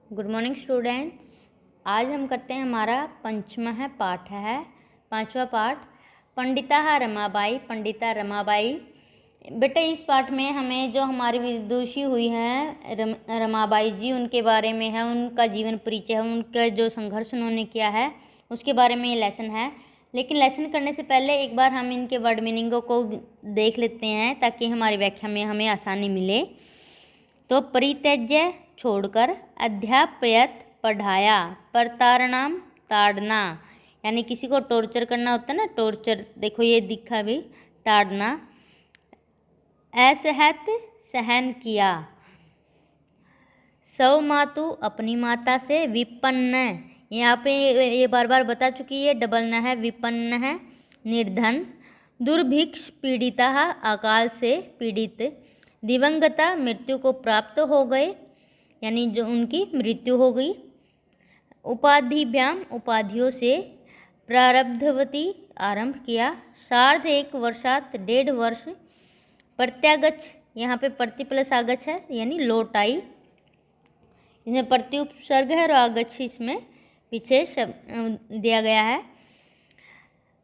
Good morning students. आज हम करते हैं हमारा पंचमः पाठ है, पांचवा पाठ पंडिता रमाबाई। पंडिता रमाबाई बेटा, इस पाठ में हमें जो हमारी विदुषी हुई हैं रमाबाई जी, उनके बारे में है, उनका जीवन परिचय है, उनका जो संघर्ष उन्होंने किया है उसके बारे में ये लेसन है। लेकिन लेसन करने से पहले एक बार हम इनके वर्ड मीनिंगों को देख लेते हैं ताकि हमारी व्याख्या में हमें आसानी मिले। तो परित्यज्य छोड़कर, अध्यापयत पढ़ाया, प्रताड़नाम ताड़ना, यानी किसी को टॉर्चर करना होता है ना, टॉर्चर, देखो ये दिखा भी, ताड़ना। असहत सहन किया, सौ मातु अपनी माता से, विपन्न, यहाँ पे ये बार बार बता चुकी है, डबल न है, विपन्न है, निर्धन, दुर्भिक्ष पीड़िता, अकाल से पीड़ित, दिवंगता मृत्यु को प्राप्त हो गए, यानी जो उनकी मृत्यु हो गई, उपाधिभ्याम उपाधियों से, प्रारब्धवती आरंभ किया, सार्ध एक वर्षात 1.5 वर्ष, प्रत्यागच्छ, यहाँ पे प्रति प्लस आगच्छ है यानी लौट आई, इसमें प्रति उपसर्ग है और आगच्छ इसमें पीछे दिया गया है।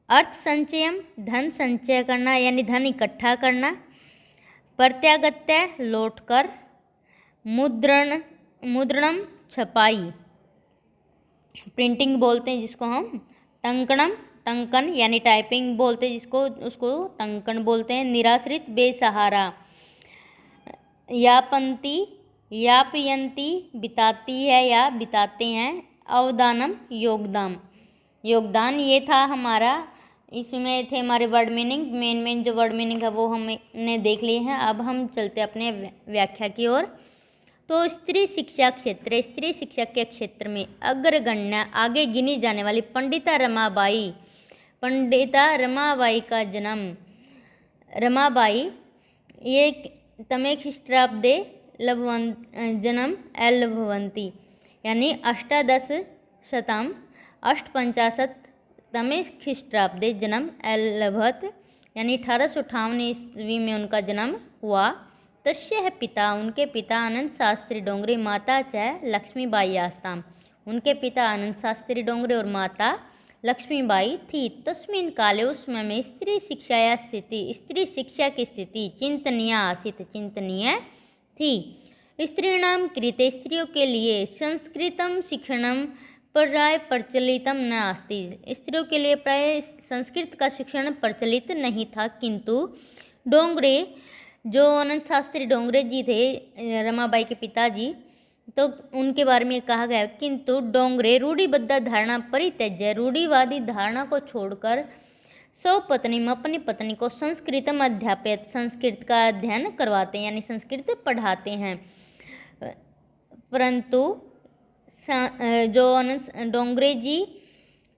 अर्थ संचयम, धन संचय करना यानी धन इकट्ठा करना, प्रत्यागत्य लौटकर, मुद्रणम छपाई, प्रिंटिंग बोलते हैं जिसको हम, टंकणम टंकन यानी टाइपिंग बोलते हैं जिसको, उसको टंकन बोलते हैं, निराश्रित बेसहारा, यापंती यापयंती बिताती है या बिताते हैं, अवदानम योगदान, योगदान ये था हमारा, इसमें थे हमारे वर्ड मीनिंग। मेन जो वर्ड मीनिंग है वो हमने देख लिए हैं। अब हम चलते अपने व्याख्या की ओर। तो स्त्री शिक्षा क्षेत्र, स्त्री शिक्षा के क्षेत्र में अग्रगण्य आगे गिनी जाने वाली पंडिता रमाबाई, पंडिता रमाबाई का जन्म, रमाबाई ये तमे ख्रीष्टाब्दे जन्म एलभवंती, यानी 1850 तमे ख्रीष्टाब्दे जन्म एलभत, यानी 1858 ईस्वी में उनका जन्म हुआ। तस्य पिता, उनके पिता आनंद शास्त्री डोंगरे, माता च लक्ष्मीबाई आस्ताम, उनके पिता आनंद शास्त्री डोंगरे और माता लक्ष्मीबाई थी। तस्मिन् काले, उस समय में स्त्री शिक्षाया स्थिति, स्त्री शिक्षा की स्थिति चिंतनीय आसीत, चिंतनीय थी। स्त्रीणाम कृते, स्त्रियों के लिए, संस्कृतम शिक्षणम प्राय प्रचलितम न अस्ति, स्त्रियों के लिए प्राय संस्कृत का शिक्षण प्रचलित नहीं था। किंतु डोंगरे, जो आनंद शास्त्री डोंगरे जी थे, रमाबाई के पिताजी, तो उनके बारे में कहा गया, किंतु डोंगरे रूढ़िबद्ध धारणा परित्यज्य, रूढ़िवादी धारणा को छोड़कर, स्वपत्नीम, अपनी पत्नी को, संस्कृतम अध्यापयत, संस्कृत का अध्ययन करवाते हैं यानी संस्कृत पढ़ाते हैं। परंतु जो आनंद डोंगरे जी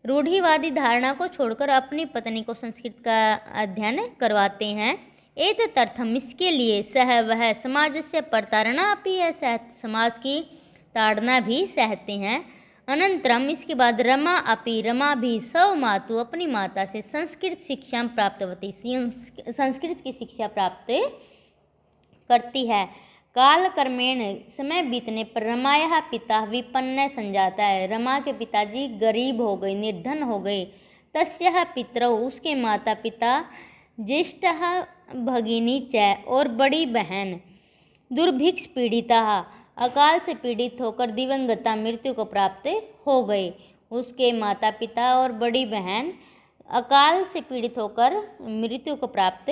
रूढ़िवादी धारणा को छोड़कर अपनी पत्नी को संस्कृत का अध्ययन करवाते हैं। एतदर्थम, इसके लिए, सह वह समाज से प्रताड़ना अपि है, समाज की ताड़ना भी सहते हैं। अनंतरम, इसके बाद, रमा अपि, रमा भी, सौ मातु, अपनी माता से, संस्कृत शिक्षा प्राप्तवती, संस्कृत की शिक्षा प्राप्त करती है। काल क्रमेण, समय बीतने पर, रमाया पिता विपन्न संजाता है, रमा के पिताजी गरीब हो गए, निर्धन हो गए। तस्यः पितरौ, उसके माता पिता, ज्येष्ठः भगिनी च, और बड़ी बहन, दुर्भिक्ष पीड़िता, अकाल से पीड़ित होकर, दिवंगता मृत्यु को प्राप्त हो गए। उसके माता पिता और बड़ी बहन अकाल से पीड़ित होकर मृत्यु को प्राप्त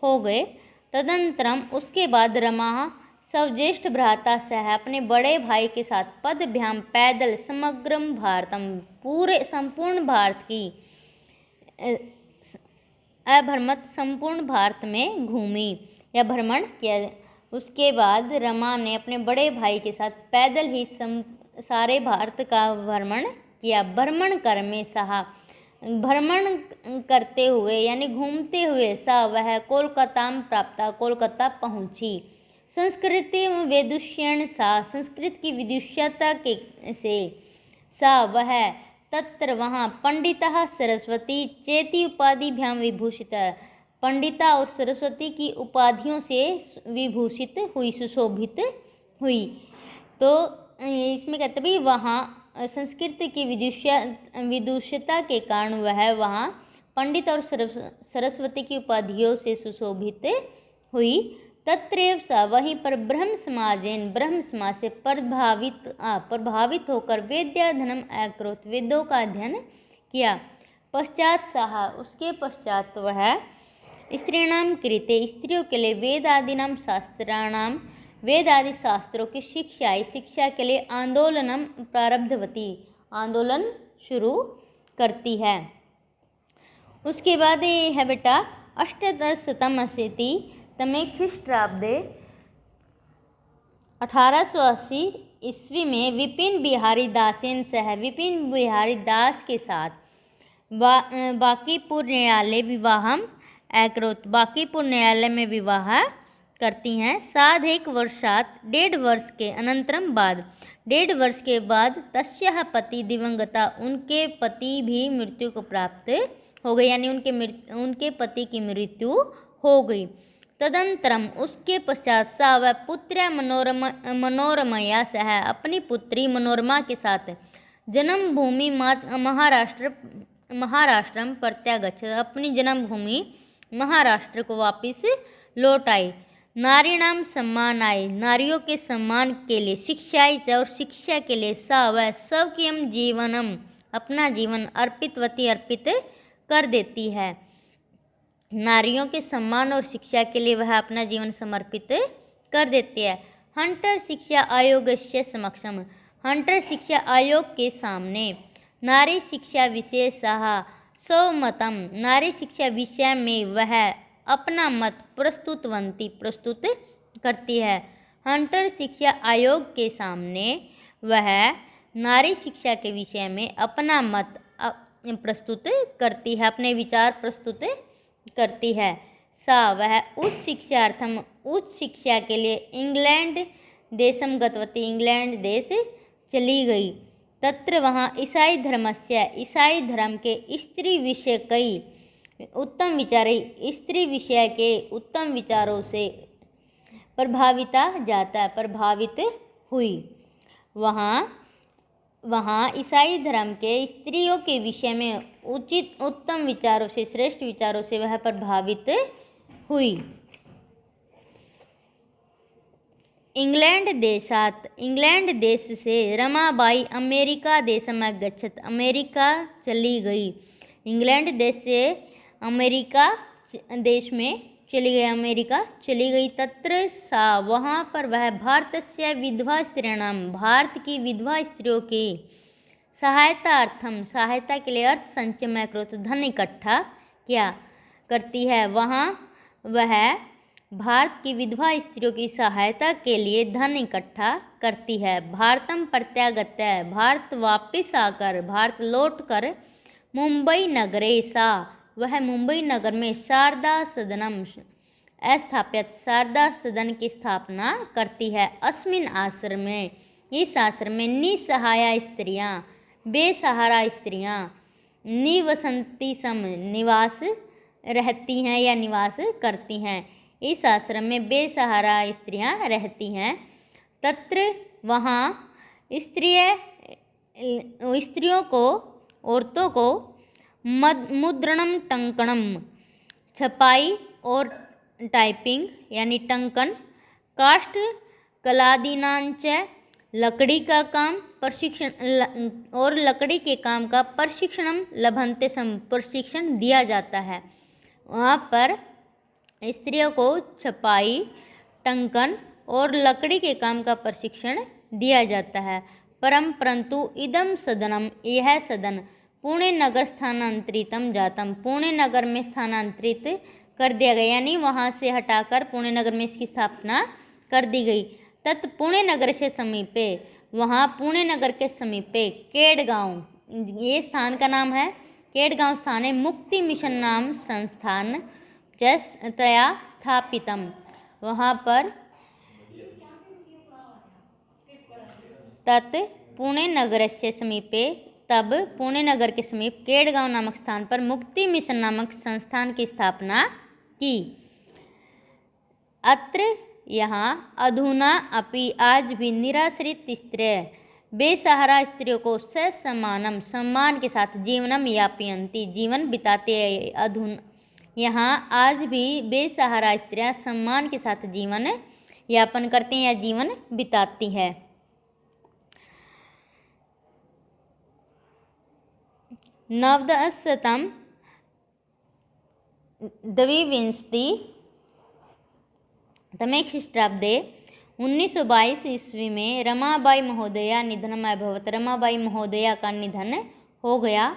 हो गए। तदनंतरम, उसके बाद, रमा स्वज्येष्ठ भ्राता सह, अपने बड़े भाई के साथ, पदभ्याम पैदल, समग्रम भारतम, पूरे संपूर्ण भारत की, अभ्रमत संपूर्ण भारत में घूमी या भ्रमण किया। उसके बाद रमा ने अपने बड़े भाई के साथ पैदल ही सारे भारत का भ्रमण किया। भ्रमण कर में सहा, भ्रमण करते हुए यानी घूमते हुए, सा वह, कोलकाता प्राप्त, कोलकाता पहुँची। संस्कृति वेदुष्यण सा, संस्कृत की विदुष्यता के से, सा वह, तत्र वहाँ, पंडिता सरस्वती चेति उपाधिभ्याम विभूषित, पंडिता और सरस्वती की उपाधियों से विभूषित हुई, सुशोभित हुई। तो इसमें कहते भी वहाँ संस्कृत की विदुषता के कारण वह वहाँ पंडित और सरस्वती की उपाधियों से सुशोभित हुई। तत्रैव सा, वहीं पर ब्रह्म समाज से प्रभावित होकर वेद्याध्ययनम अकरोत्, वेदों का अध्ययन किया। पश्चात साहा, उसके पश्चात वह स्त्रीणाम कृते, स्त्रियों के लिए वेदादीनाम शास्त्राणाम, वेद आदि शास्त्रों की शिक्षा के लिए आंदोलनम प्रारब्धवती, आंदोलन शुरू करती है। उसके बाद ये है बेटा अष्टदशतमशीति तमे ख्रीष्टाब्दे 1880 ईस्वी में विपिन बिहारी दासेन सह, विपिन बिहारी दास के साथ बांकीपुर न्यायालय विवाहम अकरोत्, बांकीपुर न्यायालय में विवाह करती हैं। साध एक वर्षात, 1.5 वर्ष के अनंतरम बाद, 1.5 वर्ष के बाद तस्याः पति दिवंगता, उनके पति भी मृत्यु को प्राप्त हो गई, यानी उनके पति की मृत्यु हो गई। तदंतरम, उसके पश्चात सा वह पुत्र्या मनोरमया सह, अपनी पुत्री मनोरमा के साथ जन्मभूमि महाराष्ट्रम प्रत्यागच्छ, अपनी जन्मभूमि महाराष्ट्र को वापिस लौट आई। नारीणाम सम्मान आए, नारियों के सम्मान के लिए, शिक्षाई और शिक्षा के लिए सा वह स्वकीयम जीवनम, अपना जीवन अर्पित कर देती है। नारियों के सम्मान और शिक्षा के लिए वह अपना जीवन समर्पित कर देती है। हंटर शिक्षा आयोग से समक्षम, हंटर शिक्षा आयोग के सामने नारी शिक्षा विषय सहा स्वमतम, नारी शिक्षा विषय में वह अपना मत प्रस्तुत करती है। हंटर शिक्षा आयोग के सामने वह नारी शिक्षा के विषय में अपना मत प्रस्तुत करती है, अपने विचार प्रस्तुत करती है। सा वह उच्च शिक्षा के लिए इंग्लैंड देशम गतवती, इंग्लैंड देश चली गई। तत्र वहाँ ईसाई धर्म के स्त्री विषय कई उत्तम विचारे, स्त्री विषय के उत्तम विचारों से प्रभावित हुई। वहाँ ईसाई धर्म के स्त्रियों के विषय में उत्तम विचारों से, श्रेष्ठ विचारों से वह प्रभावित हुई। इंग्लैंड देश से रमाबाई अमेरिका देशम गच्छत, अमेरिका चली गई। इंग्लैंड देश से अमेरिका देश में चली गई। तत्र सा, वहाँ पर वह भारतस्य विधवा स्त्रीणाम, भारत की विधवा स्त्रियों की सहायता के लिए अर्थ संचय अकरोत्, धन इकट्ठा किया करती है। वहाँ वह भारत की विधवा स्त्रियों की सहायता के लिए धन इकट्ठा करती है। भारतम प्रत्यागत्य, भारत वापिस आकर, भारत लौटकर मुंबई नगरे सा, वह मुंबई नगर में शारदा सदनम स्थापित, शारदा सदन की स्थापना करती है। अस्मिन आश्रम में, इस आश्रम में निसहाया स्त्रियाँ, बेसहारा स्त्रियाँ निवसंती सम, निवास रहती हैं या निवास करती हैं। इस आश्रम में बेसहारा स्त्रियाँ रहती हैं। तत्र वहाँ स्त्रियों को, औरतों को मुद्रणम टंकणम, छपाई और टाइपिंग यानी टंकन, काष्ठ कलादीनांच, लकड़ी का काम प्रशिक्षण, और लकड़ी के काम का प्रशिक्षणम लभन्ते सम, प्रशिक्षण दिया जाता है। वहाँ पर स्त्रियों को छपाई, टंकन और लकड़ी के काम का प्रशिक्षण दिया जाता है। परंतु इदम सदनम, यह सदन पुणे नगर स्थानांतरितम जातम, पुणे नगर में स्थानांतरित कर दिया गया, यानी वहाँ से हटाकर पुणे नगर में इसकी स्थापना कर दी गई। तत् पुणे नगर से समीपे, वहाँ पुणे नगर के समीपे केडगांव, ये स्थान का नाम है, केडगांव स्थान है। मुक्ति मिशन नाम संस्थान तया स्थापितम, वहाँ पर तत् पुणे नगर से समीपे, तब पुणे नगर के समीप केडगांव नामक स्थान पर मुक्ति मिशन नामक संस्थान की स्थापना की। अत्र यहाँ अधुना अपि आज भी निराश्रित स्त्रियः बेसहारा स्त्रियों को ससम्मानम सम्मान के साथ जीवनम यापयन्ति जीवन बिताते हैं। अधुना यहाँ आज भी बेसहारा स्त्रियाँ सम्मान के साथ जीवन यापन करते हैं या जीवन बिताती है। नवदशशतं द्वाविंशतितमे ख्रीष्टाब्दे 1922 ईस्वी में रमाबाई महोदया निधनम् अभवत्। रमाबाई महोदया का निधन हो गया।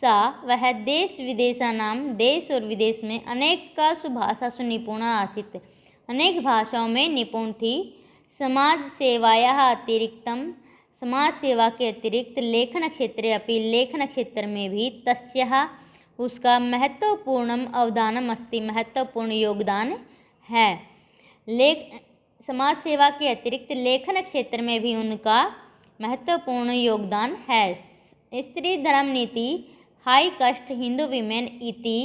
सा वह देश विदेशानां देश और विदेश में अनेकासु भाषासु निपुणा आसीत्। अनेक भाषाओं में निपुण थी। समाज सेवायाः अतिरिक्तं समाज सेवा के अतिरिक्त लेखन क्षेत्रे अपि लेखन क्षेत्र में भी तस्याः उसका महत्वपूर्णम् अवदानम् अस्ति महत्वपूर्ण योगदान है। समाज सेवा के अतिरिक्त लेखन क्षेत्र में भी उनका महत्वपूर्ण योगदान है। स्त्री धर्म नीति हाई कास्ट हिंदू विमेन इति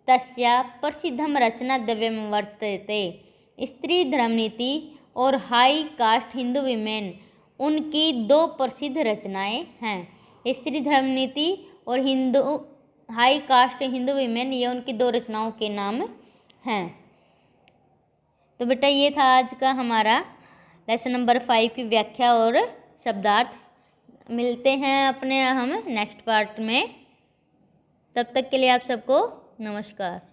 तस्या प्रसिद्धम रचना द्रव्यम वर्तते। स्त्री धर्म नीति और हाई कास्ट हिंदू विमेन उनकी दो प्रसिद्ध रचनाएं हैं। स्त्री धर्म नीति और Hindu high cast Hindu women ये उनकी दो रचनाओं के नाम हैं। तो बेटा ये था आज का हमारा लेसन नंबर 5 की व्याख्या और शब्दार्थ। मिलते हैं अपने हम नेक्स्ट पार्ट में। तब तक के लिए आप सबको नमस्कार।